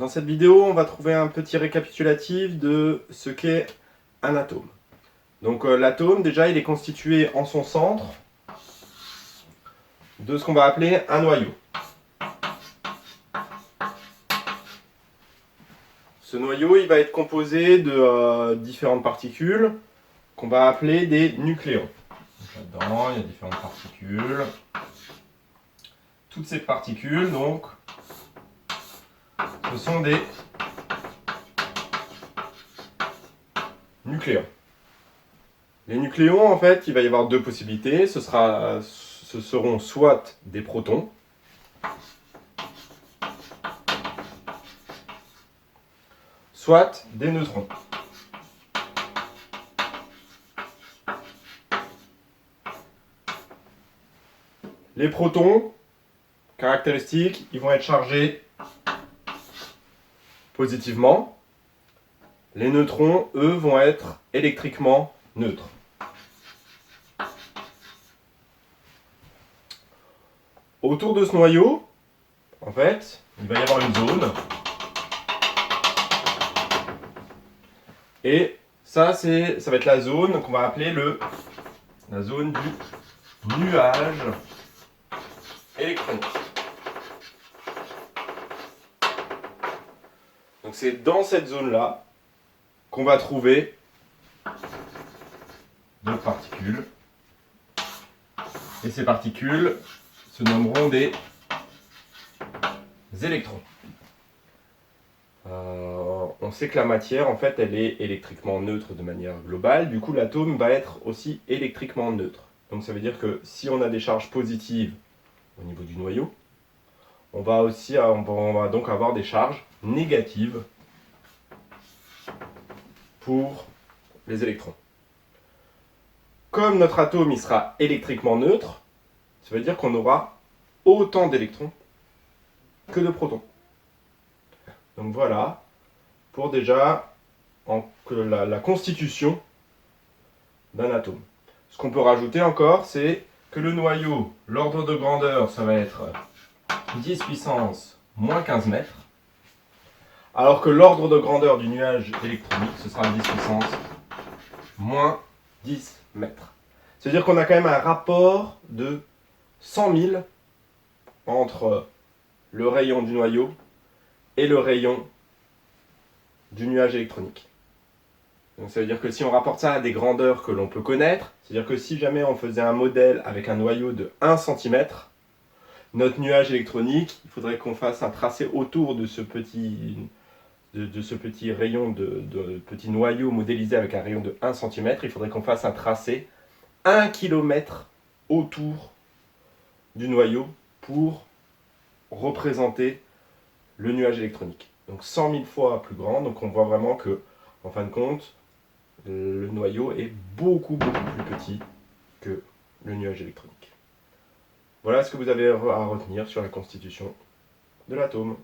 Dans cette vidéo, on va trouver un petit récapitulatif de ce qu'est un atome. Donc l'atome, déjà, il est constitué en son centre de ce qu'on va appeler un noyau. Ce noyau, il va être composé de différentes particules qu'on va appeler des nucléons. Là-dedans, il y a différentes particules. Toutes ces particules, donc, ce sont des nucléons. Les nucléons, en fait, il va y avoir deux possibilités. Ce seront soit des protons, soit des neutrons. Les protons, caractéristiques, ils vont être chargés positivement. Les neutrons, eux, vont être électriquement neutres. Autour de ce noyau, en fait, il va y avoir une zone. Et ça va être la zone qu'on va appeler la zone du nuage électronique. Donc c'est dans cette zone-là qu'on va trouver d'autres particules. Et ces particules se nommeront des électrons. On sait que la matière, en fait, elle est électriquement neutre de manière globale. Du coup, l'atome va être aussi électriquement neutre. Donc ça veut dire que si on a des charges positives au niveau du noyau, on va donc avoir des charges négatives pour les électrons. Comme notre atome il sera électriquement neutre, ça veut dire qu'on aura autant d'électrons que de protons. Donc voilà, pour déjà la constitution d'un atome. Ce qu'on peut rajouter encore, c'est que le noyau, l'ordre de grandeur, ça va être 10 puissance moins 15 mètres, alors que l'ordre de grandeur du nuage électronique, ce sera 10 puissance moins 10 mètres. C'est-à-dire qu'on a quand même un rapport de 100 000 entre le rayon du noyau et le rayon du nuage électronique. Donc ça veut dire que si on rapporte ça à des grandeurs que l'on peut connaître, c'est-à-dire que si jamais on faisait un modèle avec un noyau de 1 cm, notre nuage électronique, il faudrait qu'on fasse un tracé autour de ce petit rayon, de petit noyau modélisé avec un rayon de 1 cm, il faudrait qu'on fasse un tracé 1 km autour du noyau pour représenter le nuage électronique. Donc 100 000 fois plus grand, donc on voit vraiment que, en fin de compte, le noyau est beaucoup plus petit que le nuage électronique. Voilà ce que vous avez à retenir sur la constitution de l'atome.